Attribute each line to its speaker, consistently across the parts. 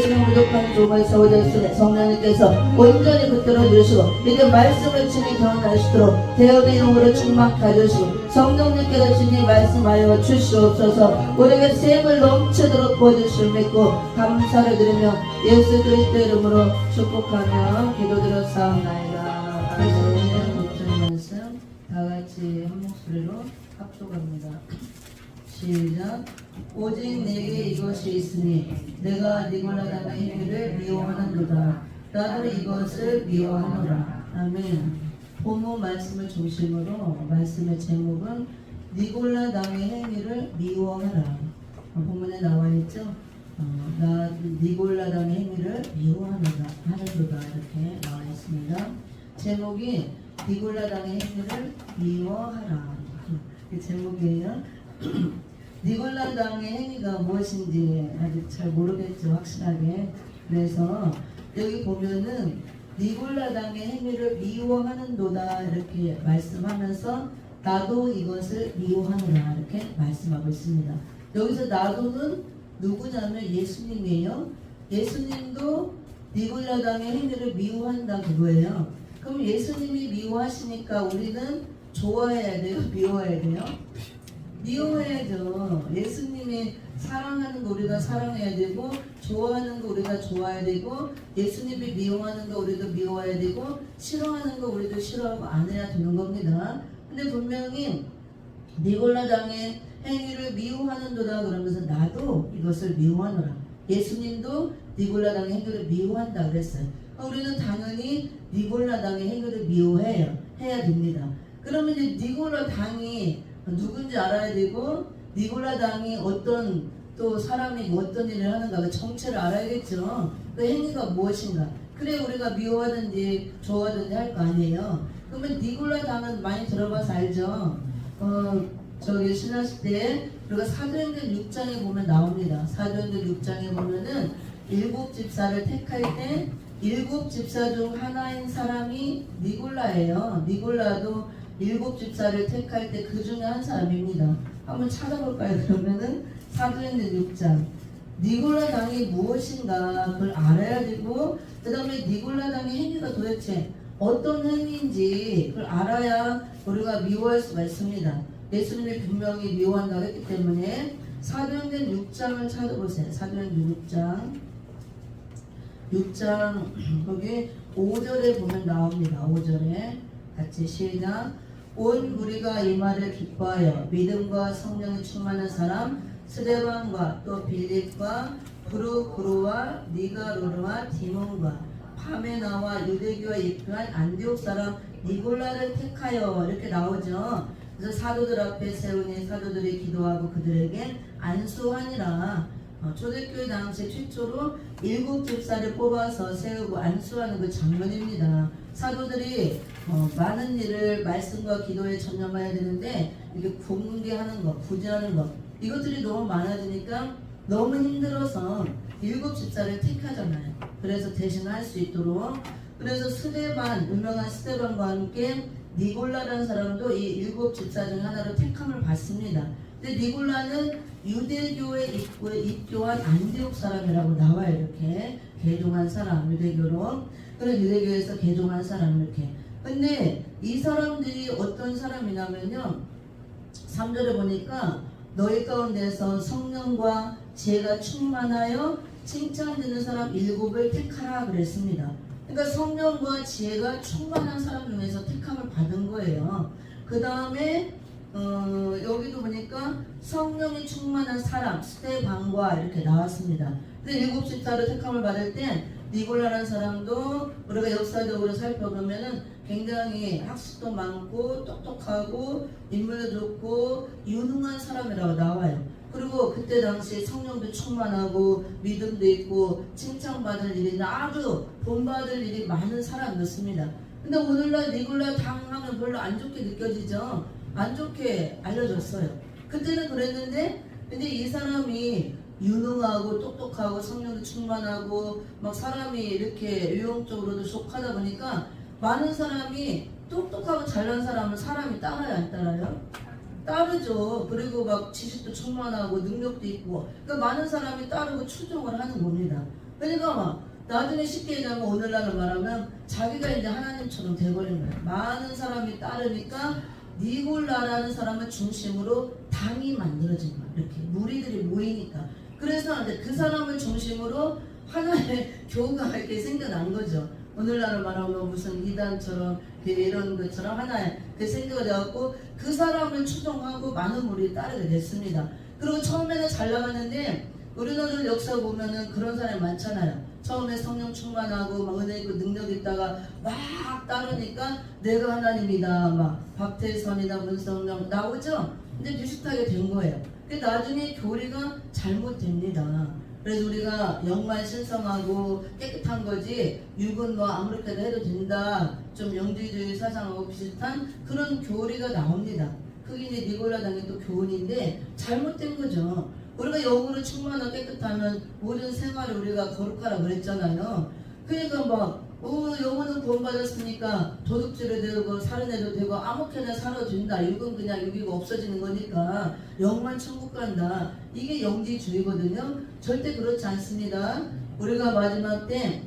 Speaker 1: 있는 부족한 종을 세워졌으니 성령님께서 온전히 붙들어 주시고 이제 말씀을 주님 경험하시도록 대업의 이름으로 충만케 해주시고 성령님께서 주님 말씀하여 주시옵소서. 우리에게 샘을 넘치도록 부어주실 믿고 감사를 드리며 예수 그리스도 이름으로 축복하며 기도드렸사옵나이다. 아멘. 목전 말씀 다같이 한 목소리로 합독합니다. 시작. 오직 내게 이것이 있으니 내가 니골라당의 행위를 미워하는도다. 나도 이것을 미워하노라. 아멘. 본문 말씀을 중심으로 말씀의 제목은 니골라당의 행위를 미워하라. 본문에 나와 있죠. 나 니골라당의 행위를 미워하노라 하는도다 이렇게 나와 있습니다. 제목이 니골라당의 행위를 미워하라. 그 제목이에요. 니골라당의 행위가 무엇인지 아직 잘 모르겠죠, 확실하게. 그래서 여기 보면은 니골라당의 행위를 미워하는도다 이렇게 말씀하면서 나도 이것을 미워하노라 이렇게 말씀하고 있습니다. 여기서 나도는 누구냐면 예수님이에요. 예수님도 니골라당의 행위를 미워한다 그거예요. 그럼 예수님이 미워하시니까 우리는 좋아해야 돼요? 미워해야 돼요? 미워해야죠. 예수님이 사랑하는 거 우리가 사랑해야 되고 좋아하는 거 우리가 좋아해야 되고 예수님이 미워하는 거 우리도 미워해야 되고 싫어하는 거 우리도 싫어하고 안 해야 되는 겁니다. 근데 분명히 니골라당의 행위를 미워하는도다 그러면서 나도 이것을 미워하노라. 예수님도 니골라당의 행위를 미워한다 그랬어요. 우리는 당연히 니골라당의 행위를 미워해요. 해야 됩니다. 그러면 이제 니골라당이 누군지 알아야 되고 니골라당이 어떤 또 사람이 어떤 일을 하는가 그 정체를 알아야겠죠. 그 행위가 무엇인가. 그래 우리가 미워하든지 좋아하든지 할 거 아니에요. 그러면 니골라당은 많이 들어봐서 알죠. 저기 신학시대에 우리가 사도행전 6장에 보면 나옵니다. 사도행전 6장에 보면은 7집사를 택할 때 7집사 중 하나인 사람이 니골라예요. 니골라도 7집사를 택할 때 그 중에 한 사람입니다. 한번 찾아볼까요? 그러면은 사도행전 6장 니골라당이 무엇인가 그걸 알아야 되고 그 다음에 니골라당의 행위가 도대체 어떤 행위인지 그걸 알아야 우리가 미워할 수가 있습니다. 예수님이 분명히 미워한다고 했기 때문에 사도행전 6장을 찾아보세요. 사도행전 6장 거기 5절에 보면 나옵니다. 5절에 같이 시작. 온 무리가 이 말을 기뻐하여 믿음과 성령이 충만한 사람 스데반과 또 빌립과 브루구루와 니가로르와 디몬과 파메나와 유대교에 입교한 안디옥 사람 니골라를 택하여 이렇게 나오죠. 그래서 사도들 앞에 세우니 사도들이 기도하고 그들에게 안수하니라. 초대교회 당시 최초로 7집사를 뽑아서 세우고 안수하는 그 장면입니다. 사도들이 많은 일을 말씀과 기도에 전념해야 되는데 이렇게 공개하는 것, 부지하는 것 이것들이 너무 많아지니까 너무 힘들어서 7집사를 택하잖아요. 그래서 대신 할 수 있도록. 그래서 스데반, 유명한 스데반과 함께 니골라라는 사람도 이 7집사 중 하나로 택함을 받습니다. 근데 니골라는 유대교에 입교한 안디옥 사람이라고 나와요. 이렇게 개종한 사람, 유대교로. 그런 유대교에서 개종한 사람 이렇게. 근데 이 사람들이 어떤 사람이냐면요. 3절에 보니까 너희 가운데서 성령과 지혜가 충만하여 칭찬되는 사람 7을 택하라 그랬습니다. 그러니까 성령과 지혜가 충만한 사람 중에서 택함을 받은 거예요. 그 다음에 여기도 보니까 성령이 충만한 사람 스데반과 이렇게 나왔습니다. 근데 7집사로 택함을 받을 때 니골라라는 사람도 우리가 역사적으로 살펴보면은 굉장히 학식도 많고 똑똑하고 인물도 좋고 유능한 사람이라고 나와요. 그리고 그때 당시 성령도 충만하고 믿음도 있고 칭찬받을 일이 아주 본받을 일이 많은 사람이었습니다. 근데 오늘날 니골라 당하면 별로 안 좋게 느껴지죠. 안 좋게 알려졌어요. 그때는 그랬는데 근데 이 사람이 유능하고 똑똑하고 성령도 충만하고 막 사람이 이렇게 유용적으로도 좋하다 보니까 많은 사람이 똑똑하고 잘난 사람은 사람이 따라요 안 따라요? 따르죠. 그리고 막 지식도 충만하고 능력도 있고 그러니까 많은 사람이 따르고 추종을 하는 겁니다. 그러니까 막 나중에 쉽게 얘기하면 오늘날로 말하면 자기가 이제 하나님처럼 돼버린 거예요. 많은 사람이 따르니까 니골라라는 사람을 중심으로 당이 만들어진 거예요. 이렇게 무리들이 모이니까. 그래서 이제 그 사람을 중심으로 하나의 교가 이렇게 생겨난 거죠. 오늘날로 말하면 무슨 이단처럼 이런 것처럼 하나의 그 생겨가 되었고 그 사람을 추종하고 많은 무리를 따르게 됐습니다. 그리고 처음에는 잘 나갔는데 우리나라 역사 보면은 그런 사람이 많잖아요. 처음에 성령 충만하고 막 은혜 있고 능력 있다가 막 따르니까 내가 하나님이다 막 박태선이나 문성령 나오죠. 근데 비슷하게 된 거예요. 근데 나중에 교리가 잘못됩니다. 그래서 우리가 영만 신성하고 깨끗한 거지 육은 뭐 아무렇게나 해도 된다. 좀 영지주의 사상하고 비슷한 그런 교리가 나옵니다. 그게 이제 니골라당의 또 교훈인데 잘못된 거죠. 우리가 영으로 충만하고 깨끗하면 모든 생활을 우리가 거룩하라 그랬잖아요. 그러니까 막 영혼은 구원받았으니까 도둑질해도 되고 살인해도 되고 아무렇게나 살아도 된다. 육은 그냥 육이고 없어지는 거니까 영만 천국 간다. 이게 영지주의거든요. 절대 그렇지 않습니다. 우리가 마지막 때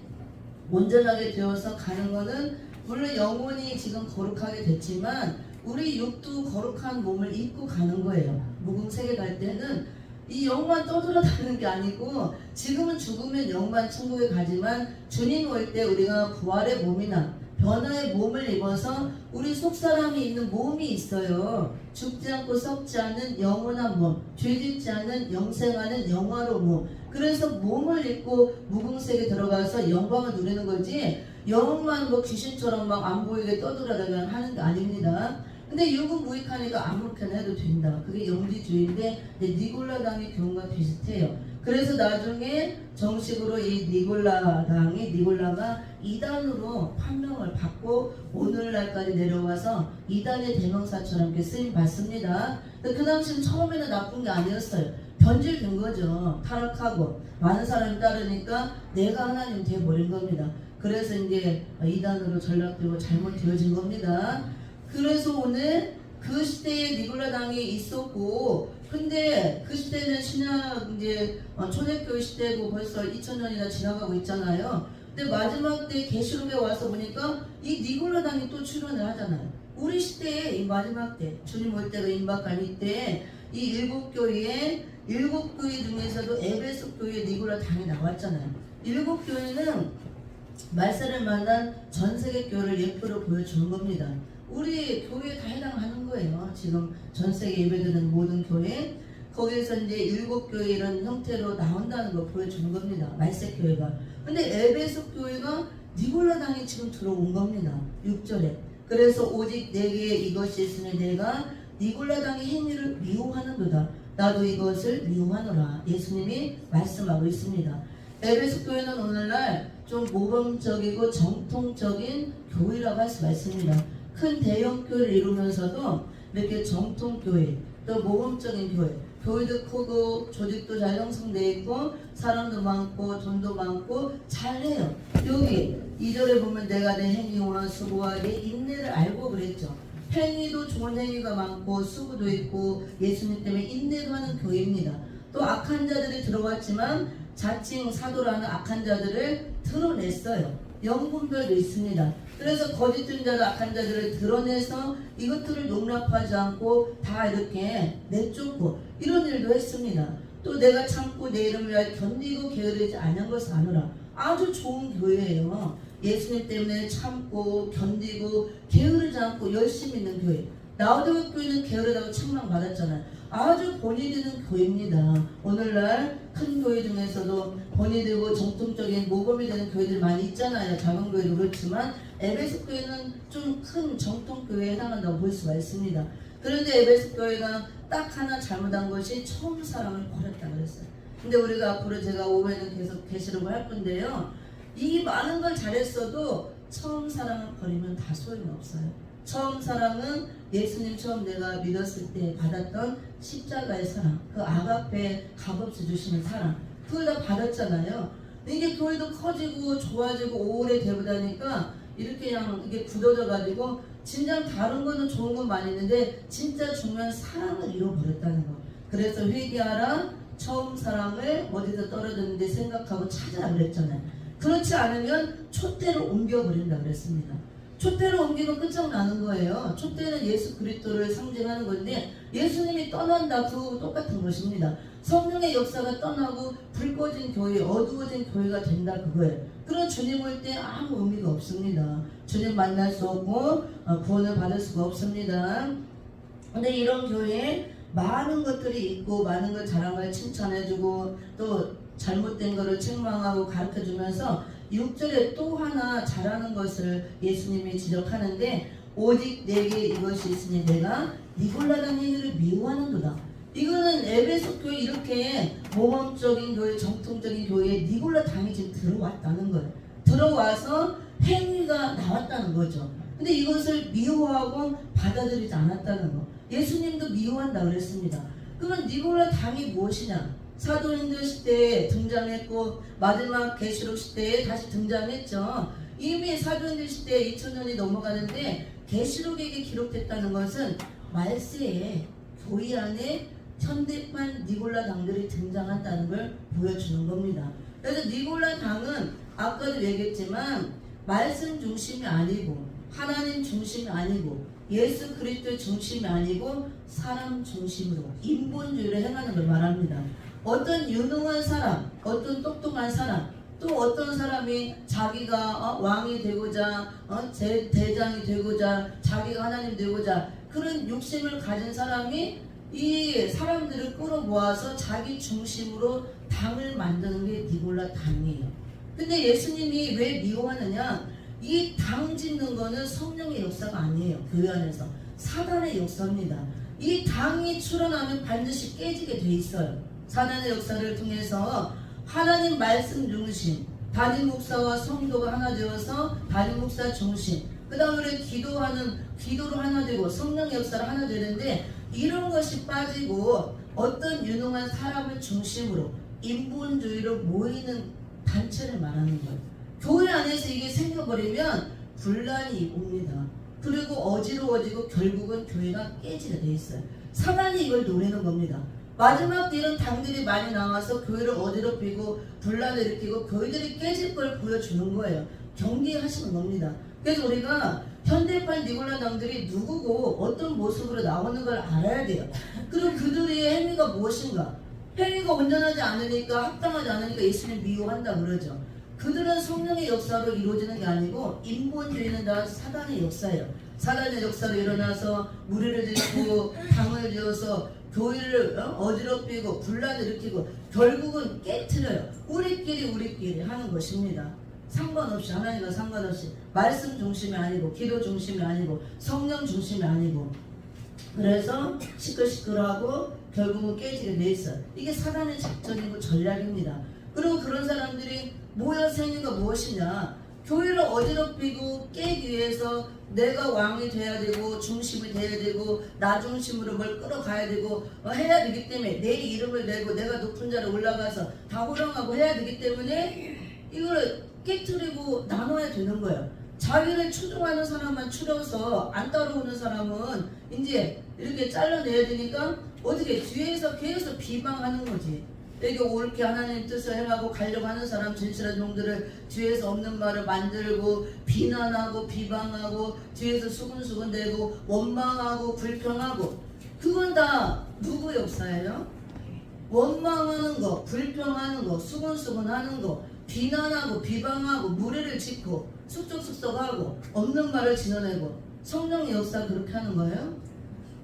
Speaker 1: 온전하게 되어서 가는 거는 물론 영혼이 지금 거룩하게 됐지만 우리 육도 거룩한 몸을 입고 가는 거예요. 무궁세계 갈 때는 이 영만 떠돌아다니는 게 아니고 지금은 죽으면 영만 천국에 가지만 주님 올 때 우리가 부활의 몸이나 변화의 몸을 입어서 우리 속사람이 있는 몸이 있어요. 죽지 않고 썩지 않는 영원한 몸, 죄짓지 않는 영생하는 영화로 몸. 그래서 몸을 입고 무궁세계 들어가서 영광을 누리는 거지 영만 뭐 귀신처럼 막 안 보이게 떠돌아다니면 하는 게 아닙니다. 근데 육은 무익하니까 아무렇게나 해도 된다. 그게 영지주의인데 니골라당의 교훈과 비슷해요. 그래서 나중에 정식으로 이 니골라가 이단으로 판명을 받고 오늘날까지 내려와서 이단의 대명사처럼 이렇게 쓰임 받습니다. 그 당시는 처음에는 나쁜 게 아니었어요. 변질된 거죠. 타락하고 많은 사람이 따르니까 내가 하나님 돼버린 겁니다. 그래서 이제 이단으로 전락되고 잘못되어진 겁니다. 그래서 오늘 그 시대에 니골라당이 있었고 근데 그 시대는 신약 이제 초대교회 시대고 벌써 2000년이나 지나가고 있잖아요. 근데 마지막 때 계시록에 와서 보니까 이 니골라당이 또 출현을 하잖아요. 우리 시대에 이 마지막 때 주님 올 때가 임박한 이때 이 일곱 교회 중에서도 에베소 교회 니골라당이 나왔잖아요. 일곱 교회는 말세를 만난 전 세계 교회를 예표로 보여주는 겁니다. 우리 교회에 다 해당하는 거예요. 지금 전 세계 예배드리는 모든 교회 거기에서 이제 일곱 교회 이런 형태로 나온다는 걸 보여주는 겁니다. 말세 교회가. 근데 에베소 교회가 니골라당이 지금 들어온 겁니다. 6절에. 그래서 오직 내게 이것이 있으니 내가 니골라당의 행위를 미워하는도다. 나도 이것을 미워하노라. 예수님이 말씀하고 있습니다. 에베소 교회는 오늘날 좀 모범적이고 정통적인 교회라고 할 수가 있습니다. 큰 대형 교회를 이루면서도 이렇게 정통교회 또 모범적인 교회도 크고 조직도 잘 형성되어 있고 사람도 많고 돈도 많고 잘해요. 여기 2절에 보면 내가 내 행위와 수고와 내 인내를 알고 그랬죠. 행위도 좋은 행위가 많고 수고도 있고 예수님 때문에 인내도 하는 교회입니다. 또 악한 자들이 들어왔지만 자칭 사도라는 악한 자들을 드러냈어요. 영분별도 있습니다. 그래서 거짓된 자들 악한 자들을 드러내서 이것들을 용납하지 않고 다 이렇게 내쫓고 이런 일도 했습니다. 또 내가 참고 내 이름을 위하여 견디고 게으르지 않은 것을 아노라. 아주 좋은 교회예요. 예수님 때문에 참고 견디고 게으르지 않고 열심히 있는 교회. 나우대교 교회는 게으르다고 책망받았잖아요. 아주 본이 되는 교회입니다. 오늘날 큰 교회 중에서도 본이 되고 정통적인 모범이 되는 교회들이 많이 있잖아요. 작은 교회도 그렇지만 에베소 교회는 좀 큰 정통 교회에 해당한다고 볼 수가 있습니다. 그런데 에베소 교회가 딱 하나 잘못한 것이 처음 사랑을 버렸다 그랬어요. 근데 우리가 앞으로 제가 오후에는 계속 계시록을 할 건데요. 이 많은 걸 잘했어도 처음 사랑을 버리면 다 소용이 없어요. 처음 사랑은 예수님 처음 내가 믿었을 때 받았던 십자가의 사랑, 그 아가페 값없이 주시는 사랑, 그걸 다 받았잖아요. 이게 교회도 커지고 좋아지고 오래 되보다니까 이렇게 그냥 이게 굳어져 가지고 진짜 다른 거는 좋은 건 많이 있는데 진짜 중요한 사랑을 잃어버렸다는 거. 그래서 회개하라, 처음 사람을 어디서 떨어졌는데 생각하고 찾아라 그랬잖아요. 그렇지 않으면 촛대로 옮겨버린다 그랬습니다. 촛대로 옮기면 끝장나는 거예요. 촛대는 예수 그리스도를 상징하는 건데 예수님이 떠난다 그 똑같은 것입니다. 성령의 역사가 떠나고 불 꺼진 교회, 어두워진 교회가 된다 그거예요. 그런 주님 올 때 아무 의미가 없습니다. 주님 만날 수 없고 구원을 받을 수가 없습니다. 근데 이런 교회에 많은 것들이 있고 많은 걸 자랑을 칭찬해주고 또 잘못된 것을 책망하고 가르쳐주면서 6절에 또 하나 잘하는 것을 예수님이 지적하는데 오직 내게 이것이 있으니 내가 니골라당 행위를 미워하는도다. 이거는 에베소 교회 이렇게 모범적인 교회, 정통적인 교회에 니골라 당이 지금 들어왔다는 거예요. 들어와서 행위가 나왔다는 거죠. 근데 이것을 미워하고 받아들이지 않았다는 거. 예수님도 미워한다 그랬습니다. 그러면 니골라 당이 무엇이냐? 사도행전 시대에 등장했고 마지막 계시록 시대에 다시 등장했죠. 이미 사도행전 시대에 2000년이 넘어가는데 계시록에게 기록됐다는 것은 말세에 교회 안에 현대판 니골라 당들이 등장한다는 걸 보여주는 겁니다. 그래서 니골라 당은 아까도 얘기했지만 말씀 중심이 아니고 하나님 중심이 아니고 예수 그리스도 중심이 아니고 사람 중심으로 인본주의를 행하는 걸 말합니다. 어떤 유능한 사람, 어떤 똑똑한 사람, 또 어떤 사람이 자기가 왕이 되고자 대장이 되고자 자기가 하나님 되고자 그런 욕심을 가진 사람이 이 사람들을 끌어모아서 자기 중심으로 당을 만드는 게 니골라 당이에요. 근데 예수님이 왜 미워하느냐? 이 당 짓는 거는 성령의 역사가 아니에요. 교회 안에서 사단의 역사입니다. 이 당이 출현하면 반드시 깨지게 돼 있어요. 사단의 역사를 통해서 하나님 말씀 중심, 담임 목사와 성도가 하나 되어서 담임 목사 중심, 그 다음에 기도로 하나 되고 성령의 역사를 하나 되는데 이런 것이 빠지고 어떤 유능한 사람을 중심으로 인본주의로 모이는 단체를 말하는 거예요. 교회 안에서 이게 생겨버리면 분란이 옵니다. 그리고 어지러워지고 결국은 교회가 깨지게 돼 있어요. 사단이 이걸 노리는 겁니다. 마지막 때 이런 당들이 많이 나와서 교회를 어지럽히고 분란을 일으키고 교회들이 깨질 걸 보여주는 거예요. 경계하시는 겁니다. 그래서 우리가 현대판 니골라 당들이 누구고 어떤 모습으로 나오는 걸 알아야 돼요. 그럼 그들의 행위가 무엇인가? 행위가 온전하지 않으니까 합당하지 않으니까 예수님 미워한다 그러죠. 그들은 성령의 역사로 이루어지는 게 아니고 인본주의는 다 사단의 역사예요. 사단의 역사로 일어나서 무리를 짓고 당을 지어서 교회를 어지럽히고 분란을 일으키고 결국은 깨트려요. 우리끼리 하는 것입니다. 상관없이 하나님과 상관없이 말씀 중심이 아니고 기도 중심이 아니고 성령 중심이 아니고 그래서 시끌시끌하고 결국은 깨지게 돼 있어요. 이게 사단의 작전이고 전략입니다. 그리고 그런 사람들이 모여서 행위가 무엇이냐? 교회를 어지럽히고 깨기 위해서 내가 왕이 돼야 되고 중심이 돼야 되고 나 중심으로 뭘 끌어가야 되고 해야 되기 때문에 내 이름을 내고 내가 높은 자리에 올라가서 다 호령하고 해야 되기 때문에 이걸 깨트리고 나눠야 되는 거예요. 자기를 추종하는 사람만 추려서 안 따라오는 사람은 이제 이렇게 잘라내야 되니까 어떻게 뒤에서 계속 비방하는 거지. 여기 옳게 하나님 뜻을 행하고 가려고 하는 사람 진실한 종들을 뒤에서 없는 말을 만들고 비난하고 비방하고 뒤에서 수근수근 대고 원망하고 불평하고 그건 다 누구 역사예요? 원망하는 거, 불평하는 거, 수근수근하는 거, 비난하고 비방하고 무례를 짓고 쑥쑥쑥쑥하고 없는 말을 지어내고 성령의 역사 그렇게 하는 거예요?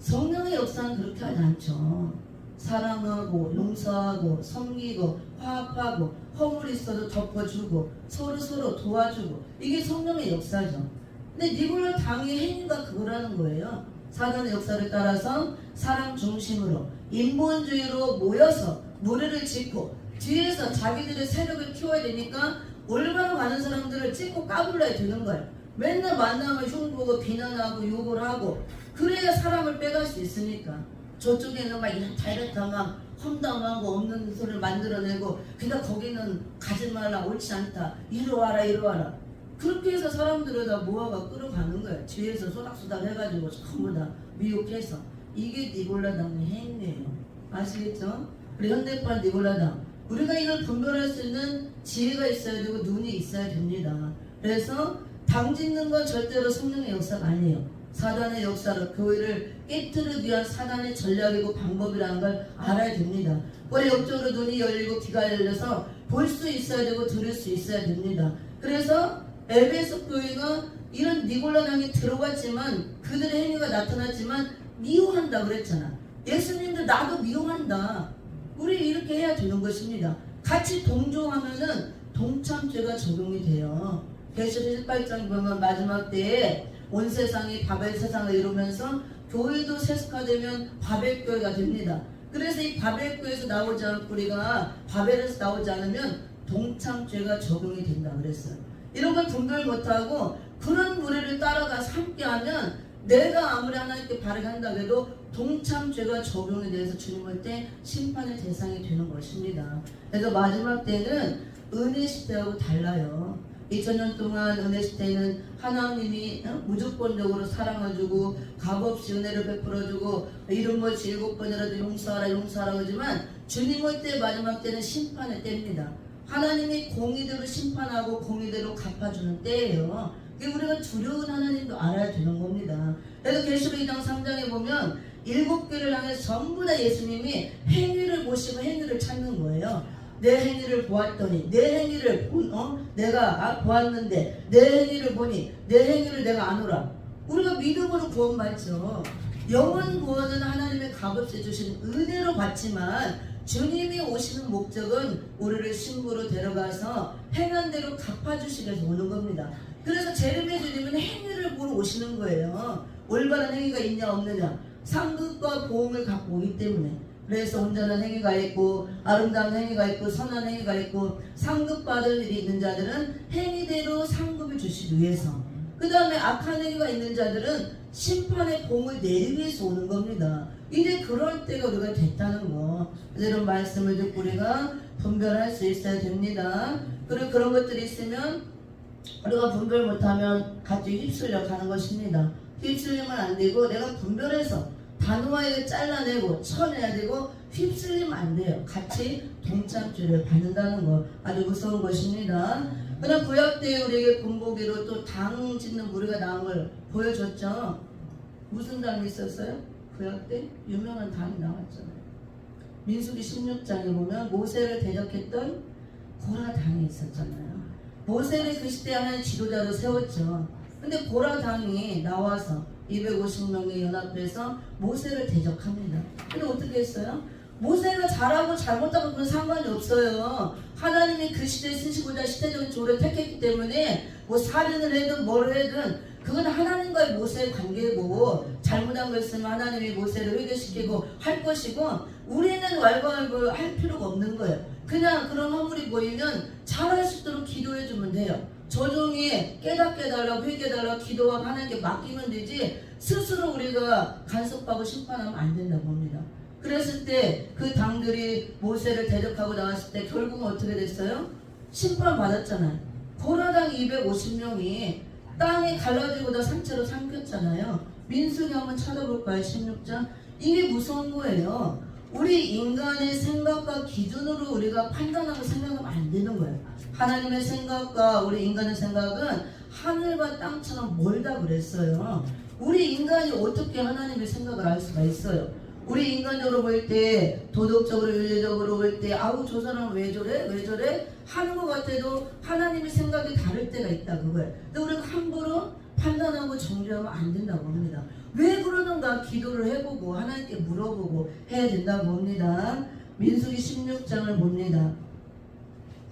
Speaker 1: 성령의 역사는 그렇게 하지 않죠. 사랑하고 용서하고 섬기고 화합하고 허물 있어도 덮어주고 서로 도와주고 이게 성령의 역사죠. 근데 니골라 당의 행위가 그거라는 거예요. 사단의 역사를 따라서 사람 중심으로 인본주의로 모여서 무리를 짓고 뒤에서 자기들의 세력을 키워야 되니까 올바로 가는 사람들을 찍고 까불러야 되는 거예요. 맨날 만나면 흉보고 비난하고 욕을 하고 그래야 사람을 빼갈 수 있으니까. 저쪽에는 막 이렇다 막 험담하고 없는 소리를 만들어내고 그러니까 거기는 가지 말라 옳지 않다 이리 와라 그렇게 해서 사람들을 다 모아가 끌어가는 거예요. 뒤에서 소닥소닥 해가지고 전부 다 미혹해서 이게 니골라 당의 행위예요. 아시겠죠? 우리 현대판 니골라당. 우리가 이걸 분별할 수 있는 지혜가 있어야 되고 눈이 있어야 됩니다. 그래서 당 짓는 건 절대로 성령의 역사가 아니에요. 사단의 역사로 교회를 깨뜨리기 위한 사단의 전략이고 방법이라는 걸 알아야 됩니다. 우리 영적으로 눈이 열리고 귀가 열려서 볼 수 있어야 되고 들을 수 있어야 됩니다. 그래서 에베소 교회가 이런 니골라당이 들어갔지만 그들의 행위가 나타났지만 미워한다 그랬잖아. 예수님도 나도 미워한다. 우리 이렇게 해야 되는 것입니다. 같이 동조하면은 동참죄가 적용이 돼요. 계시록 18장 보면 마지막 때에 온 세상이 바벨 세상을 이루면서 교회도 세속화되면 바벨 교회가 됩니다. 그래서 이 바벨 교회에서 나오지 않고 우리가 바벨에서 나오지 않으면 동참죄가 적용이 된다 그랬어요. 이런 걸 분별 못하고 그런 무리를 따라가서 함께하면 내가 아무리 하나님께 바르게 한다고 해도 동참죄가 적용이 돼서 주님 볼 때 심판의 대상이 되는 것입니다. 그래서 마지막 때는 은혜 시대하고 달라요. 2000년 동안 은혜 시대에는 하나님이 무조건적으로 사랑해주고 값없이 은혜를 베풀어주고 이런 것이 7번이라도 용서하라 용서하라 하지만 주님 올 때 마지막 때는 심판의 때입니다. 하나님이 공의대로 심판하고 공의대로 갚아주는 때예요. 우리가 두려운 하나님도 알아야 되는 겁니다. 그래서 계시록 2장 3장에 보면 7개를 향해서 전부 다 예수님이 행위를 보시고 행위를 찾는 거예요. 내 행위를 보았더니 내 행위를 내가 보았는데 내 행위를 보니 내 행위를 내가 아노라. 우리가 믿음으로 구원받죠. 영원 구원은 하나님의 값없이 주신 은혜로 받지만 주님이 오시는 목적은 우리를 신부로 데려가서 행한 대로 갚아주시기 위해서 오는 겁니다. 그래서 제르미야 주님은 행위를 보러 오시는 거예요. 올바른 행위가 있냐 없느냐, 상급과 보응을 갖고 오기 때문에. 그래서 온전한 행위가 있고 아름다운 행위가 있고 선한 행위가 있고 상급받을 일이 있는 자들은 행위대로 상급을 주시기 위해서, 그 다음에 악한 행위가 있는 자들은 심판의 공을 내리기 위해서 오는 겁니다. 이제 그럴 때가 우리가 됐다는 거. 이런 말씀을 듣고 우리가 분별할 수 있어야 됩니다. 그리고 그런 것들이 있으면 우리가 분별 못하면 같이 휩쓸려 가는 것입니다. 휩쓸리면 안 되고 내가 분별해서 단호하게 잘라내고 쳐내야 되고 휩쓸리면 안 돼요. 같이 동참죄를 받는다는 거 아주 무서운 것입니다. 그냥 구약 때 우리에게 본보기로 또 당 짓는 무리가 나온 걸 보여줬죠. 무슨 당이 있었어요? 구약 때 유명한 당이 나왔잖아요. 민수기 16장에 보면 모세를 대적했던 고라 당이 있었잖아요. 모세를 그 시대에 하나의 지도자로 세웠죠. 근데 고라 당이 나와서 250명이 연합해서 모세를 대적합니다. 근데 어떻게 했어요? 모세가 잘하고 잘못하고 그런 상관이 없어요. 하나님이 그 시대에 쓰시고자 시대적인 조를 택했기 때문에 뭐 살인을 해든 뭘 해든 그건 하나님과의 모세의 관계고, 잘못한 거 있으면 하나님이 모세를 회개시키고 할 것이고, 우리는 왈가왈부 할 필요가 없는 거예요. 그냥 그런 허물이 보이면 잘할 수 있도록 기도해주면 돼요. 조종이 깨닫게 해달라고 회개해달라고 기도하고 하나님께 맡기면 되지, 스스로 우리가 간섭하고 심판하면 안 된다고 봅니다. 그랬을 때 그 당들이 모세를 대적하고 나왔을 때 결국은 어떻게 됐어요? 심판받았잖아요. 고라당 250명이 땅이 갈라지고 다 상체로 삼켰잖아요. 민수기 한번 찾아볼까요? 16장. 이게 무서운 거예요. 우리 인간의 생각과 기준으로 우리가 판단하고 생각하면 안 되는 거예요. 하나님의 생각과 우리 인간의 생각은 하늘과 땅처럼 멀다 그랬어요. 우리 인간이 어떻게 하나님의 생각을 알 수가 있어요? 우리 인간적으로 볼 때, 도덕적으로 윤리적으로 볼 때 아우 저 사람은 왜 저래? 왜 저래? 하는 것 같아도 하나님의 생각이 다를 때가 있다 그거예요. 근데 우리가 함부로 판단하고 정죄하면 안 된다고 합니다. 왜 그러는가 기도를 해보고 하나님께 물어보고 해야 된다고 봅니다. 민수기 16장을 봅니다.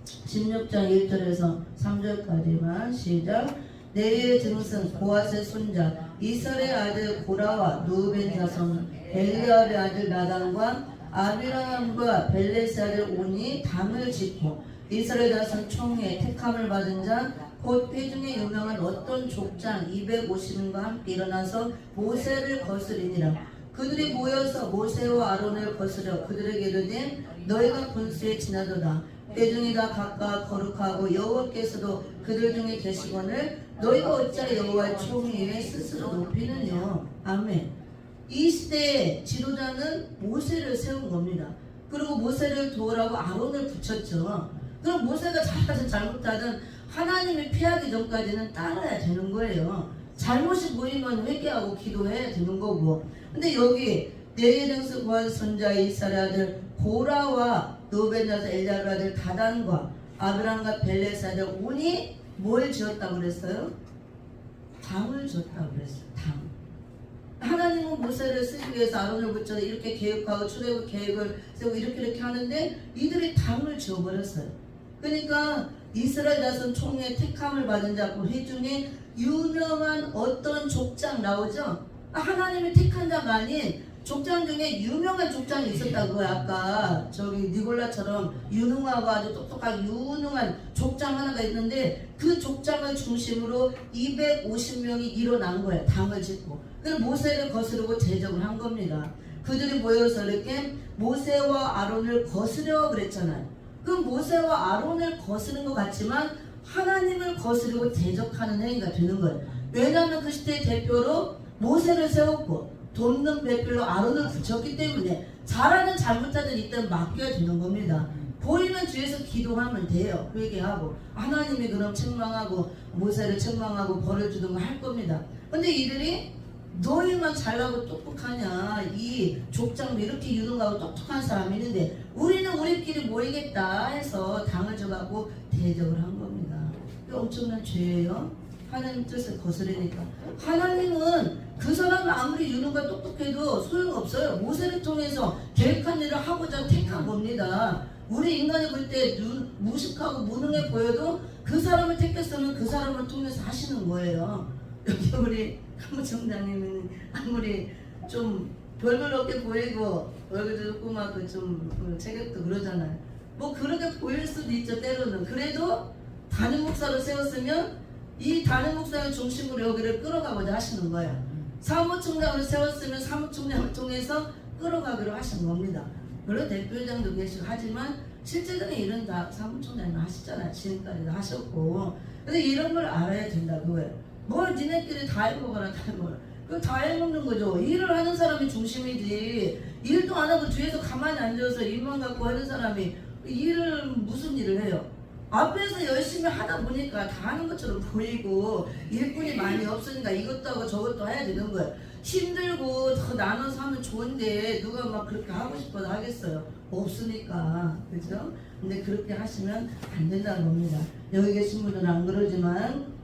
Speaker 1: 16장 1절에서 3절까지만 시작. 네리의 증손 고앗의 손자 이스라엘의 아들 고라와 누벤 자손 엘리압의 아들 나단과 아비람과 벨레스의 아들 온이 당을 짓고 이스라엘 자손 총회 택함을 받은 자 곧 회중에 유명한 어떤 족장 250인과 함께 일어나서 모세를 거스리니라. 그들이 모여서 모세와 아론을 거스려 그들에게 이르되 너희가 분수에 지나도다. 회중이 다 각각 거룩하고 여호와께서도 그들 중에 계시거늘 너희가 어찌하여 여호와의 총회에 스스로 높이느냐. 아멘. 이 시대의 지도자는 모세를 세운 겁니다. 그리고 모세를 도우라고 아론을 붙였죠. 그럼 모세가 잘하든 잘못하든 하나님이 피하기 전까지는 따라야 되는 거예요. 잘못이 보이면 회개하고 기도해야 되는 거고. 근데 여기 내 이름에서 구한 손자의 이스라엘 아들 고라와 노벤 자손 엘리압 아들 다단과 아브람과 벨레스 아들 온이 뭘 지었다고 그랬어요? 당을 줬다고 그랬어요. 당. 하나님은 모세를 쓰기 위해서 아론을 붙여서 이렇게 계획하고 출애굽 계획을 세우고 이렇게 하는데 이들이 당을 지어버렸어요. 그러니까 이스라엘 자손 총회 택함을 받은 자 그 회중에 유명한 어떤 족장 나오죠? 하나님이 택한 자가 아닌 족장 중에 유명한 족장이 있었다고. 아까 저기 니골라처럼 유능하고 아주 똑똑하고 유능한 족장 하나가 있는데 그 족장을 중심으로 250명이 일어난 거예요. 당을 짓고. 그래서 모세를 거스르고 대적을 한 겁니다. 그들이 모여서 이렇게 모세와 아론을 거스려 그랬잖아요. 그럼 모세와 아론을 거스른 것 같지만 하나님을 거스르고 대적하는 행위가 되는 거예요. 왜냐하면 그 시대의 대표로 모세를 세웠고 돕는 배필로 아론을 붙였기 때문에 잘하든 잘못하든 이때는 맡겨야 되는 겁니다. 보이면 뒤에서 기도하면 돼요. 그 얘기하고 하나님이 그럼 책망하고 모세를 책망하고 벌을 주든가 할 겁니다. 근데 이들이 너희만 잘나고 똑똑하냐, 이 족장도 이렇게 유능하고 똑똑한 사람이 있는데 우리는 우리끼리 모이겠다 해서 당을 줘갖고 대적을 한 겁니다. 이게 엄청난 죄예요. 하나님 뜻을 거스르니까. 하나님은 그 사람은 아무리 유능과 똑똑해도 소용없어요. 모세를 통해서 계획한 일을 하고자 택한 겁니다. 우리 인간이 볼 때 무식하고 무능해 보여도 그 사람을 택했으면 그 사람을 통해서 하시는 거예요. 여기 우리 사무총장님은 아무리 좀 별별 없게 보이고 얼굴도 조그맣고 좀 체격도 그러잖아요. 뭐 그렇게 보일 수도 있죠, 때로는. 그래도 담임 목사로 세웠으면 이 담임 목사를 중심으로 여기를 끌어가고자 하시는 거예요. 사무총장으로 세웠으면 사무총장을 통해서 끌어가기로 하신 겁니다. 물론 대표회장도 계시고 하지만 실제적인 일은 다 사무총장이 하시잖아요. 지금까지도 하셨고. 근데 이런 걸 알아야 된다 그거예요. 뭘 니네끼리 다 해먹어라 다 해먹어라. 그거 다 해먹는 거죠. 일을 하는 사람이 중심이지. 일도 안 하고 뒤에서 가만히 앉아서 일만 갖고 하는 사람이 일을 무슨 일을 해요? 앞에서 열심히 하다 보니까 다 하는 것처럼 보이고 일꾼이 많이 없으니까 이것도 하고 저것도 해야 되는 거예요. 힘들고 더 나눠서 하면 좋은데 누가 막 그렇게 하고 싶어서 하겠어요? 없으니까. 그죠? 근데 그렇게 하시면 안 된다는 겁니다. 여기 계신 분들은 안 그러지만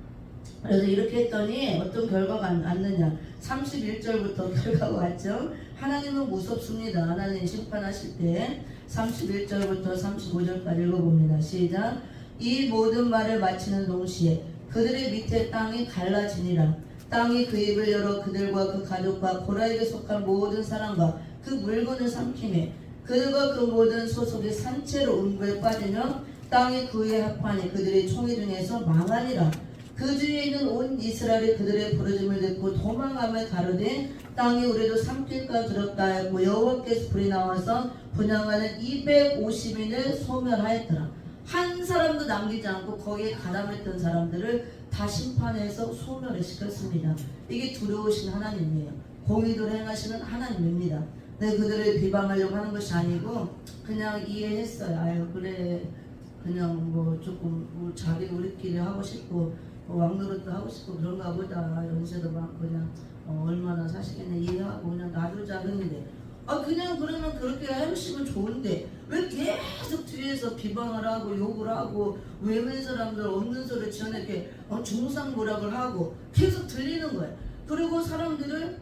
Speaker 1: 그래서 이렇게 했더니 어떤 결과가 났느냐. 31절부터 결과가 왔죠. 하나님은 무섭습니다. 하나님 심판하실 때 31절부터 35절까지 읽어봅니다. 시작. 이 모든 말을 마치는 동시에 그들의 밑에 땅이 갈라지니라. 땅이 그 입을 열어 그들과 그 가족과 고라에게 속한 모든 사람과 그 물건을 삼키매 그들과 그 모든 소속이 산채로 음부에 빠지며 땅이 그 위에 합하니 그들의 총회 중에서 망하니라. 그 주위에 있는 온 이스라엘이 그들의 부르짖음을 듣고 도망함을 가로되 땅이 우리도 삼킬까 들었다 하였고 여호와께서 불이 나와서 분향하는 250인을 소멸하였더라. 한 사람도 남기지 않고 거기에 가담했던 사람들을 다 심판해서 소멸을 시켰습니다. 이게 두려우신 하나님이에요. 공의를 행하시는 하나님입니다. 네, 그들을 비방하려고 하는 것이 아니고 그냥 이해했어요. 아유 그래 그냥 뭐 조금 뭐 자기 우리끼리 하고 싶고 왕노릇도 하고 싶고 그런가 보다. 연세도 많고 그냥 얼마나 사시겠네 이해하고 그냥 놔두자 했는데 그냥 그러면 그렇게 해주시면 좋은데 왜 계속 뒤에서 비방을 하고 욕을 하고 외면 사람들 없는 소리를 지어내게 중상모략을 하고 계속 들리는 거예요. 그리고 사람들을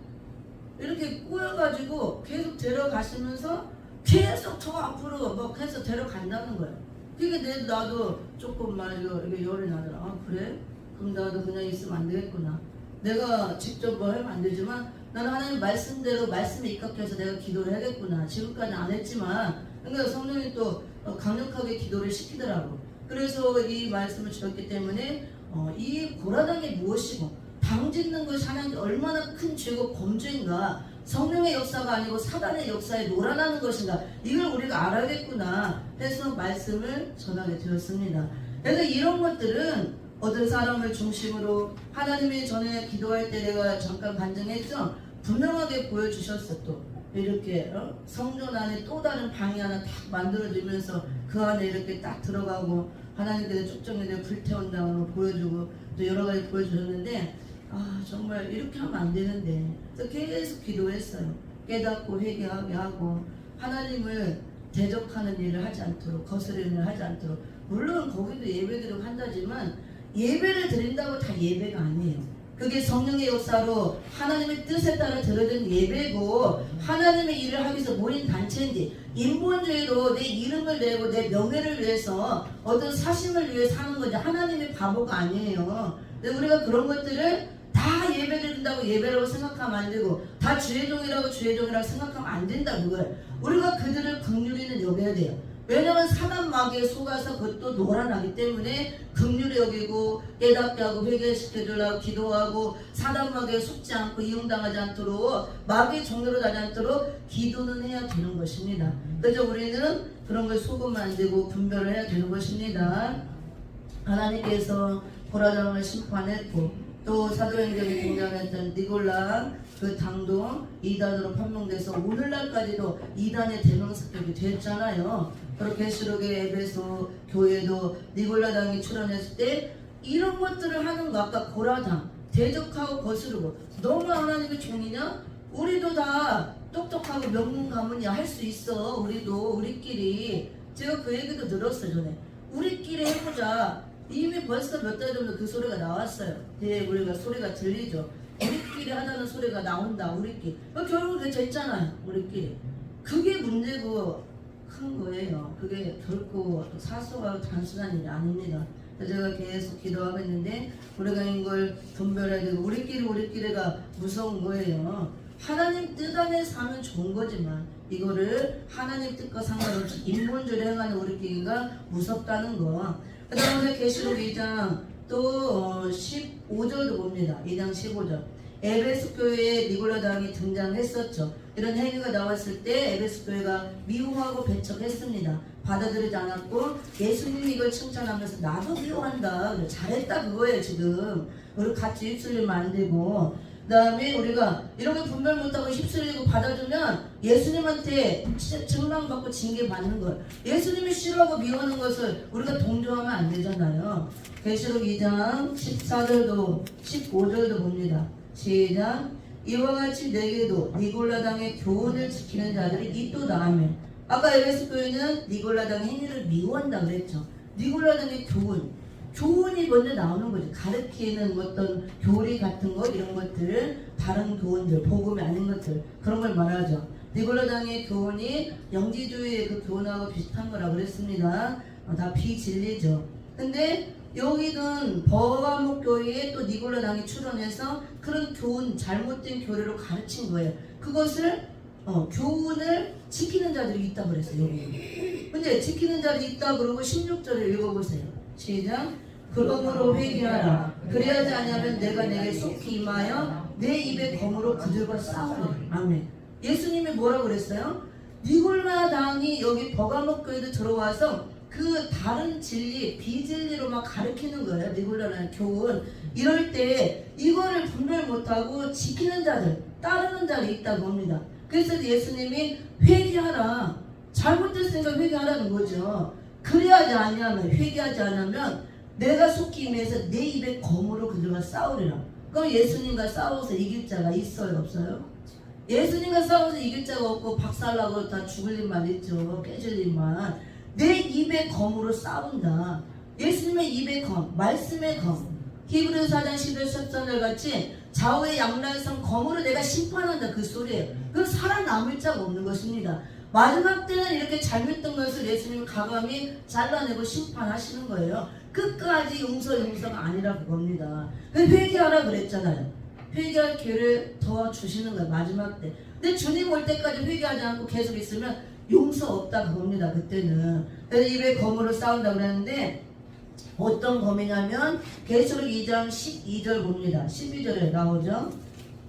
Speaker 1: 이렇게 꼬여가지고 계속 데려가시면서 계속 저 앞으로 막 해서 데려간다는 거예요. 그게 나도 조금만 이렇게 열이 나더라. 그래? 그럼 나도 그냥 있으면 안 되겠구나. 내가 직접 뭐 하면 안 되지만 나는 하나님 말씀대로 말씀에 입각해서 내가 기도를 해야겠구나. 지금까지 안 했지만 그러니까 성령이 또 강력하게 기도를 시키더라고. 그래서 이 말씀을 주었기 때문에 이 고라당이 무엇이고 당 짓는 것이 하나님 얼마나 큰 죄고 범죄인가, 성령의 역사가 아니고 사단의 역사에 놀아나는 것인가, 이걸 우리가 알아야겠구나 해서 말씀을 전하게 되었습니다. 그래서 이런 것들은 어떤 사람을 중심으로 하나님이 전에 기도할 때 내가 잠깐 간증했죠. 분명하게 보여주셨어. 또 이렇게 성전 안에 또 다른 방이 하나 탁 만들어지면서 그 안에 이렇게 딱 들어가고 하나님께서 축정에 불태운다고 보여주고 또 여러 가지 보여주셨는데 정말 이렇게 하면 안 되는데 그래서 계속 기도했어요. 깨닫고 회개하게 하고 하나님을 대적하는 일을 하지 않도록 거스르는 일을 하지 않도록 물론 거기도 예배드리고 한다지만 예배를 드린다고 다 예배가 아니에요. 그게 성령의 역사로 하나님의 뜻에 따라 드려진 예배고 하나님의 일을 하기 위해서 모인 단체인지 인본주의로 내 이름을 내고 내 명예를 위해서 어떤 사심을 위해 사는 거지 하나님의 바보가 아니에요. 근데 우리가 그런 것들을 다 예배드린다고 예배라고 생각하면 안 되고 다 주의 종이라고 주의 종이라고 생각하면 안 된다 그거예요. 우리가 그들을 긍휼히는 여겨야 돼요. 왜냐면 사단 마귀에 속아서 그것도 놀아나기 때문에 긍휼히 여기고 깨닫게 하고 회개시켜주려고 기도하고 사단 마귀에 속지 않고 이용당하지 않도록 마귀의 종로로 가지 않도록 기도는 해야 되는 것입니다. 그래서 우리는 그런 걸 속으면 안 되고 분별을 해야 되는 것입니다. 하나님께서 고라당을 심판했고 또 사도행전에 등장했던 니골라 그 당도 이단으로 판명돼서 오늘날까지도 이단의 대명사격이 됐잖아요. 그렇게 계시록의 에베소 교회도 니골라 당이 출현했을 때 이런 것들을 하는 거 아까 고라당 대적하고 거스르고 너무 하나님의 종이냐? 우리도 다 똑똑하고 명문 가문이야 할 수 있어. 우리도 우리끼리 제가 그 얘기도 들었어요 전에. 우리끼리 해보자. 이미 벌써 몇 달 전에 그 소리가 나왔어요. 우리가 소리가 들리죠. 우리끼리 하자는 소리가 나온다. 우리끼리. 결국 그게 됐잖아요. 우리끼리. 그게 문제고 큰 거예요. 그게 결코 사소하고 단순한 일이 아닙니다. 그래서 제가 계속 기도하고 있는데 우리가 이걸 분별해야 되고 우리끼리가 무서운 거예요. 하나님 뜻 안에 사면 좋은 거지만 이거를 하나님 뜻과 상관없이 인본주의를 행하는 우리끼리가 무섭다는 거. 그 다음에 계시록 2장 또 15절도 봅니다. 2장 15절. 에베소 교회에 니골라 당이 등장했었죠. 이런 행위가 나왔을 때 에베소 교회가 미워하고 배척했습니다. 받아들이지 않았고 예수님이 이걸 칭찬하면서 나도 미워한다. 잘했다 그거예요 지금. 우리 같이 휩쓸리면 안 되고 그 다음에 우리가 이런 거 분별 못하고 휩쓸리고 받아주면 예수님한테 증명받고 징계받는 걸 예수님이 싫어하고 미워하는 것을 우리가 동조하면 안 되잖아요. 계시록 2장 14절도 15절도 봅니다. 시작. 이와 같이 내게도 니골라 당의 교훈을 지키는 자들이 있도다 하면 아까 에베소 교회는 니골라 당의 행위를 미워한다 그랬죠. 니골라 당의 교훈이 먼저 나오는 거죠. 가르치는 어떤 교리 같은 것 이런 것들 다른 교훈들 복음이 아닌 것들 그런 걸 말하죠. 니골라 당의 교훈이 영지주의의 그 교훈하고 비슷한 거라고 그랬습니다. 다 비진리죠. 근데 여기는 버가목 교회에 또 니골라 당이 출현해서 그런 교훈 잘못된 교리로 가르친 거예요. 그것을 교훈을 지키는 자들이 있다고 그랬어요. 여기. 근데 지키는 자들이 있다 그러고 16절을 읽어보세요. 시작. 그러므로 회개하라. 그래야지 아니하면 내가 내게 속히 임하여 내 입에 검으로 그들과 싸우리라. 아멘. 예수님이 뭐라고 그랬어요? 니골라 당이 여기 버가목 교회도 들어와서 그 다른 진리, 비진리로 막 가르치는 거예요. 니골라라는 교훈. 이럴 때 이거를 분별 못하고 지키는 자들, 따르는 자들이 있다고 봅니다. 그래서 예수님이 회개하라. 잘못됐으니까 회개하라는 거죠. 그래야지 아니하면 회개하지 않으면 내가 속히 임해서 내 입에 검으로 그들과 싸우리라. 그럼 예수님과 싸워서 이길 자가 있어요 없어요? 예수님과 싸워서 이길 자가 없고 박살나고 다 죽을 일만 있죠. 깨질 일만. 내 입에 검으로 싸운다. 예수님의 입에 검, 말씀의 검. 히브리서 4장 11, 13절 같이 좌우의 양날선 검으로 내가 심판한다 그 소리예요. 그건 살아남을 자가 없는 것입니다. 마지막 때는 이렇게 잘못된 것을 예수님이 가감히 잘라내고 심판하시는 거예요. 끝까지 용서가 아니라 그겁니다. 회개하라 그랬잖아요. 회개할 기회를 더 주시는 거예요. 마지막 때. 근데 주님 올 때까지 회개하지 않고 계속 있으면 용서 없다 그겁니다. 그때는. 그래서 입에 검으로 싸운다 그랬는데 어떤 검이냐면 계시록 2장 12절 봅니다. 12절에 나오죠.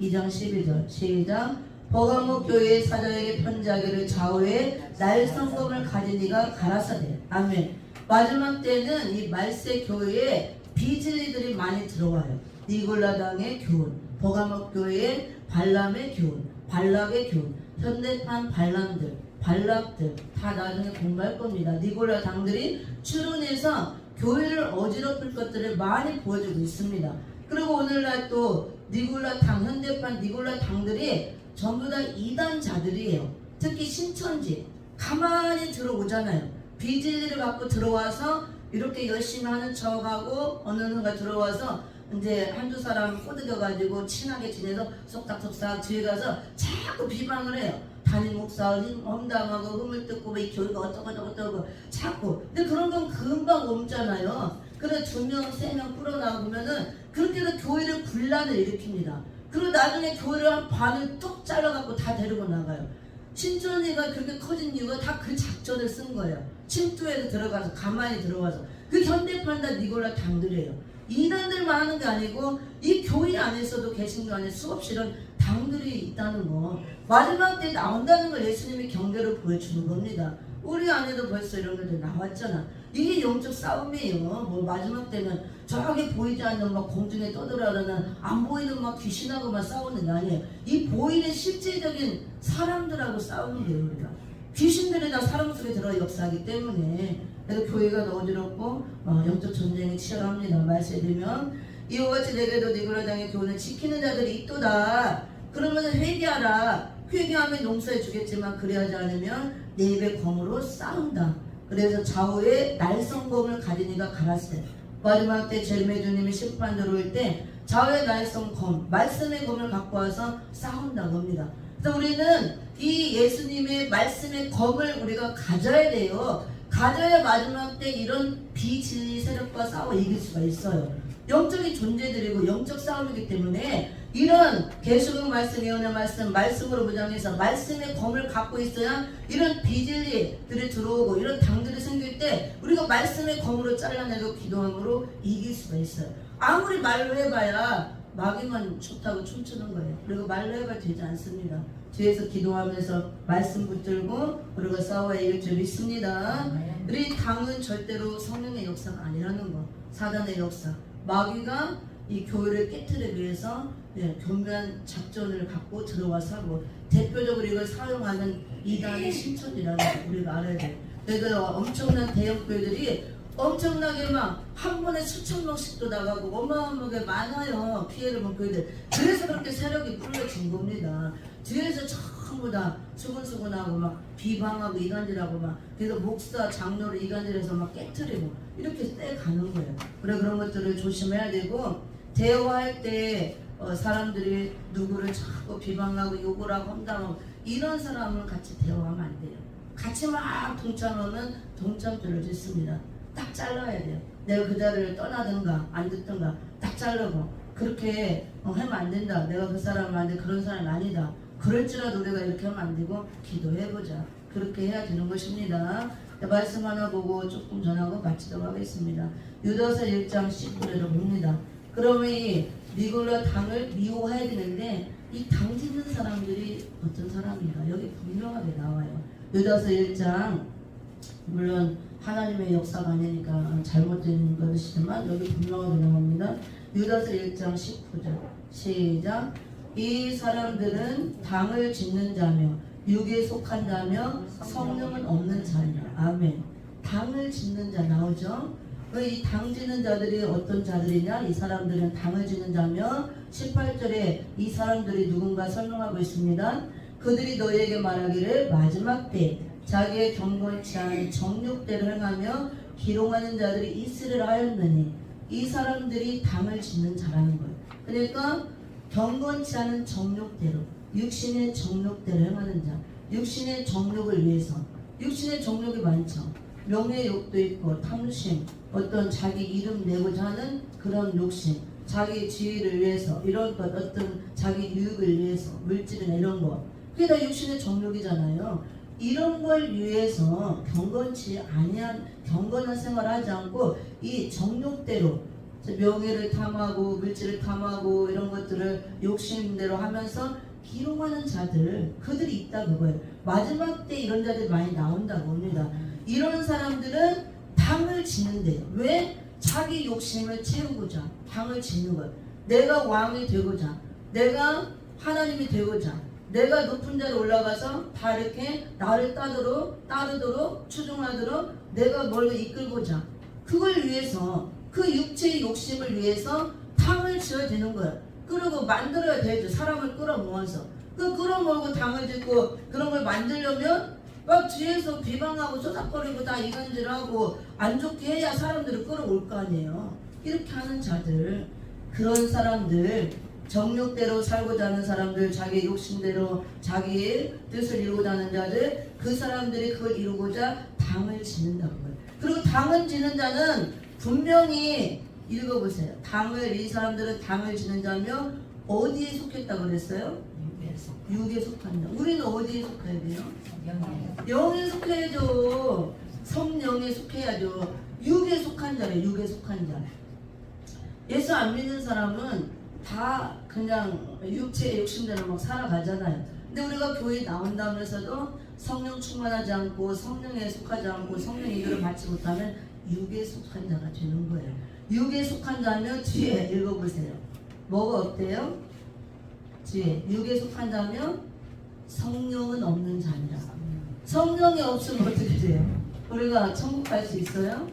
Speaker 1: 2장 12절 시작. 버가목 교회의 사자에게 편지하기를 좌우에 날성검을 가진 이가 가라사대. 아멘. 마지막 때는 이 말세 교회에 비진리들이 많이 들어와요. 니골라 당의 교훈, 버가목 교회의 발람의 교훈, 발락의 교훈 현대판 반란들, 발락들 다 나중에 공부할 겁니다. 니골라 당들이 추론해서 교회를 어지럽힐 것들을 많이 보여주고 있습니다. 그리고 오늘날 또 니골라 당, 현대판 니골라 당들이 전부 다 이단자들이에요. 특히 신천지 가만히 들어오잖아요. 비진리를 갖고 들어와서 이렇게 열심히 하는 척하고 어느 누가 들어와서 이제 한두 사람 꼬드겨가지고 친하게 지내서 속닥속닥 뒤에 가서 자꾸 비방을 해요. 담임 목사 험담하고 흠을 뜯고 이 교회가 어쩌고 자꾸. 근데 그런 건 금방 옮잖아요. 그래 2명 3명 끌어나오면은 그렇게 해서 교회를 분란을 일으킵니다. 그리고 나중에 교회를 한 반을 뚝 잘라갖고 다 데리고 나가요. 신천지가 그렇게 커진 이유가 다 그 작전을 쓴 거예요. 침투해서 들어가서 가만히 들어와서. 그 현대판 다 니골라 당들이에요. 이단들만 하는 게 아니고 이 교회 안에서도 개신교 안에 수없이 이런 당들이 있다는 거. 마지막 때 나온다는 걸 예수님이 경계로 보여주는 겁니다. 우리 안에도 벌써 이런 것들 나왔잖아. 이게 영적 싸움이에요. 뭐 마지막 때는 저기 보이지 않는 막 공중에 떠들어가는 안 보이는 막 귀신하고만 싸우는 게 아니에요. 이 보이는 실제적인 사람들하고 싸우는 거예요. 우리가 귀신들이 다 사람 속에 들어 역사하기 때문에. 그래서 교회가 어지럽고 영적 전쟁이 치열합니다. 말씀드리면 이와 같이 내게도 니골라 당의 교훈을 지키는 자들이 있도다. 그러면 회개하라. 회개하면 용서해 주겠지만 그리하지 않으면 내 입의 검으로 싸운다. 그래서 좌우에 날성검을 가진 이가 가라사대. 마지막 때 제르메 주님이 심판 들어올 때 좌우에 날성검, 말씀의 검을 갖고 와서 싸운다고 합니다. 그래서 우리는 이 예수님의 말씀의 검을 우리가 가져야 돼요. 가져야 마지막 때 이런 비진리 세력과 싸워 이길 수가 있어요. 영적인 존재들이고 영적 싸움이기 때문에 이런 계시록 말씀, 예언의 말씀, 말씀으로 무장해서 말씀의 검을 갖고 있어야 이런 비진리들이 들어오고 이런 당들이 생길 때 우리가 말씀의 검으로 잘라내고 기도함으로 이길 수가 있어요. 아무리 말로 해봐야 마귀만 좋다고 춤추는 거예요. 그리고 말로 해봐야 되지 않습니다. 뒤에서 기도하면서 말씀 붙들고 우리가 싸워야 이길 줄 믿습니다. 우리 당은 절대로 성령의 역사가 아니라는 거. 사단의 역사. 마귀가 이 교회를 깨트리기 위해서 교묘한 작전을 갖고 들어와서 하고 대표적으로 이걸 사용하는 이단의 신천지라는 거 우리가 알아야 돼요. 그래서 엄청난 대형 교회들이 엄청나게 막 한 번에 수천 명씩도 나가고 어마어마하게 많아요. 피해를 본 교회들. 그래서 그렇게 세력이 불러진 겁니다. 뒤에서 전부 다 수근수근하고 막 비방하고 이간질하고 막 그래서 목사 장로를 이간질해서 막 깨트리고 이렇게 떼가는 거예요. 그래 그런 것들을 조심해야 되고 대화할 때 사람들이 누구를 자꾸 비방하고 욕을 하고 험담하고 이런 사람은 같이 대화하면 안 돼요. 같이 막 동참하면 동참죄를 짓습니다. 딱 잘라야 돼요. 내가 그 자리를 떠나든가 안 듣든가 딱 자르고 그렇게 하면 안 된다. 내가 그 사람한테 그런 사람이 아니다. 그럴지라도 우리가 이렇게 하면 안 되고 기도해보자. 그렇게 해야 되는 것입니다. 말씀 하나 보고 조금 전하고 마치도록 하겠습니다. 유다서 1장 19절을 봅니다. 그러면 이 니골라 당을 미워해야 되는데 이 당 짓는 사람들이 어떤 사람인가 여기 분명하게 나와요. 유다서 1장 물론 하나님의 역사가 아니니까 잘못된 것이지만 여기 분명하게 나옵니다. 유다서 1장 19절 시작. 이 사람들은 당을 짓는 자며 육에 속한 자며 성령은 없는 자냐. 아멘. 당을 짓는 자 나오죠. 이 당 짓는 자들이 어떤 자들이냐. 이 사람들은 당을 짓는 자며 18절에 이 사람들이 누군가 설명하고 있습니다. 그들이 너희에게 말하기를 마지막 때 자기의 경건치 않은 정욕대로 행하며 기롱하는 자들이 있으리라 하였느니 이 사람들이 당을 짓는 자라는 거예요. 그러니까 경건치 않은 정욕대로 육신의 정욕대로 행하는 자, 육신의 정욕을 위해서. 육신의 정욕이 많죠. 명예욕도 있고 탐심, 어떤 자기 이름 내고자 하는 그런 욕심, 자기 지위를 위해서 이런 것, 어떤 자기 유익을 위해서 물질이나 이런 것, 그게 다 육신의 정욕이잖아요. 이런 걸 위해서 경건치 아니한 경건한 생활을 하지 않고 이 정욕대로 명예를 탐하고 물질을 탐하고 이런 것들을 욕심대로 하면서 기롱하는 자들, 그들이 있다 그거예요. 마지막 때 이런 자들이 많이 나온다고 합니다. 이런 사람들은 당을 짓는데요. 왜? 자기 욕심을 채우고자 당을 짓는 거예요. 내가 왕이 되고자, 내가 하나님이 되고자, 내가 높은 자로 올라가서 다 이렇게 나를 따르도록 추종하도록 내가 뭘 이끌고자 그걸 위해서 그 육체의 욕심을 위해서 당을 지어야 되는 거야. 그리고 만들어야 되죠. 사람을 끌어모아서 그 끌어모으고 당을 짓고 그런 걸 만들려면 막 뒤에서 비방하고 쏘닥거리고 다 이간질하고 안 좋게 해야 사람들을 끌어올 거 아니에요. 이렇게 하는 자들, 그런 사람들, 정욕대로 살고자 하는 사람들, 자기 욕심대로 자기의 뜻을 이루고자 하는 자들, 그 사람들이 그걸 이루고자 당을 짓는다고요. 그리고 당을 짓는 자는 분명히 읽어보세요. 이 사람들은 당을 짓는 자며 어디에 속했다고 그랬어요? 육에 속한 자. 우리는 어디에 속해야 돼요? 영에 속해야죠. 성령에 속해야죠. 육에 속한 자래. 육에 속한 자. 예수 안 믿는 사람은 다 그냥 육체의 욕심대로 막 살아가잖아요. 근데 우리가 교회 나온다면서도 성령 충만하지 않고 성령에 속하지 않고 성령 인도를 받지 못하면 육에 속한 자가 되는 거예요. 육에 속한 자면 뒤에 읽어보세요. 뭐가 없대요? 뒤에 육에 속한 자면 성령은 없는 자니라. 성령이 없으면 어떻게 돼요? 우리가 천국 갈 수 있어요?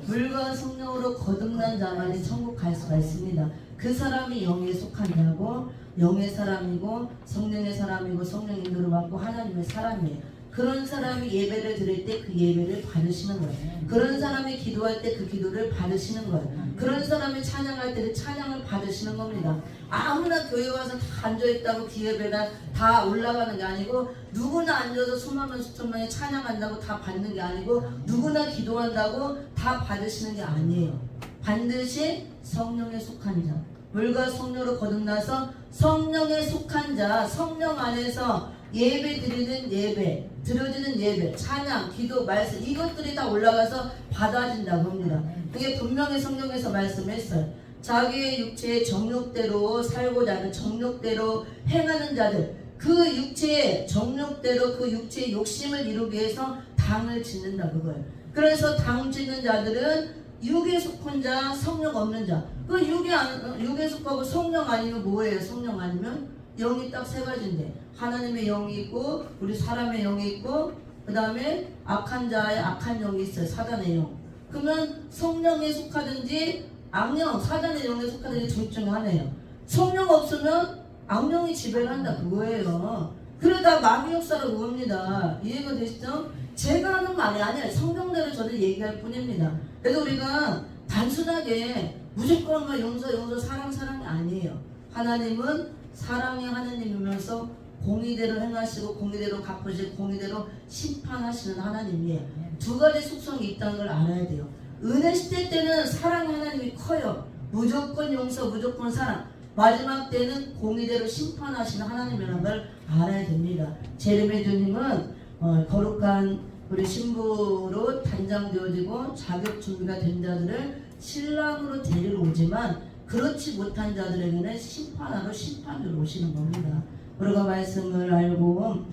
Speaker 1: 물과 성령으로 거듭난 자만이 천국 갈 수가 있습니다. 그 사람이 영에 속한 자고 영의 사람이고 성령의 사람이고 성령 인도를 받고 하나님의 사람이에요. 그런 사람이 예배를 드릴 때 그 예배를 받으시는 거예요. 그런 사람이 기도할 때 그 기도를 받으시는 거예요. 그런 사람이 찬양할 때 찬양을 받으시는 겁니다. 아무나 교회 와서 다 앉아있다고 기예배가 다 올라가는 게 아니고 누구나 앉아서 수많은 수천 명이 찬양한다고 다 받는 게 아니고 누구나 기도한다고 다 받으시는 게 아니에요. 반드시 성령에 속한 자, 물과 성령으로 거듭나서 성령에 속한 자, 성령 안에서 예배 드리는 예배, 드려지는 예배, 찬양, 기도, 말씀 이것들이 다 올라가서 받아진다고 합니다. 그게 분명히 성경에서 말씀했어요. 자기의 육체의 정욕대로 살고자 하는 정욕대로 행하는 자들, 그 육체의 정욕대로 그 육체의 욕심을 이루기 위해서 당을 짓는다 그거예요. 그래서 당 짓는 자들은 육에 속한 자, 성령 없는 자. 그 육에 속하고 성령 아니면 뭐예요? 성령 아니면 영이 딱 세 가지인데 하나님의 영이 있고 우리 사람의 영이 있고 그 다음에 악한 자의 악한 영이 있어요. 사단의 영. 그러면 성령에 속하든지 악령, 사단의 영에 속하든지 둘 중에 하나예요. 성령 없으면 악령이 지배를 한다 그거예요. 그러다 마귀 역사로 옵니다. 이해가 되시죠? 제가 하는 말이 아니에요. 성경대로 저는 얘기할 뿐입니다. 그래서 우리가 단순하게 무조건 용서 사랑이 아니에요. 하나님은 사랑의 하나님이면서 공의대로 행하시고 공의대로 갚으시고 공의대로 심판하시는 하나님이에요. 두 가지 숙성이 있다는 걸 알아야 돼요. 은혜 시대 때는 사랑의 하나님이 커요. 무조건 용서, 무조건 사랑. 마지막 때는 공의대로 심판하시는 하나님이라는 걸 알아야 됩니다. 제레미 주님은 거룩한 우리 신부로 단장되어지고 자격 준비가 된 자들을 신랑으로 데리러 오지만 그렇지 못한 자들에게는 심판하러 심판으로 오시는 겁니다. 우리가 말씀을 알고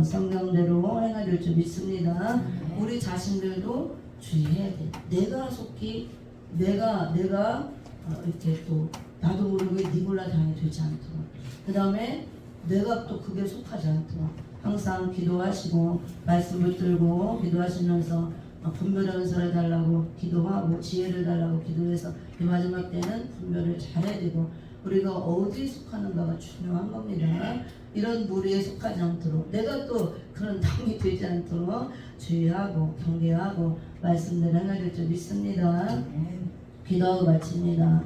Speaker 1: 성경대로 행해야 될 줄 믿습니다. 우리 자신들도 주의해야 돼. 내가 속히 내가 이렇게 또 나도 모르게 니골라 당이 되지 않도록, 그 다음에 내가 또 그게 속하지 않도록 항상 기도하시고 말씀 붙들고 기도하시면서 분별의 은사를 달라고 기도하고 지혜를 달라고 기도해서 이 마지막 때는 분별을 잘해야 되고 우리가 어디에 속하는가가 중요한 겁니다. 이런 무리에 속하지 않도록 내가 또 그런 당이 되지 않도록 주의하고 경계하고 말씀대로 행해야 될 줄 믿습니다. 기도하고 마칩니다.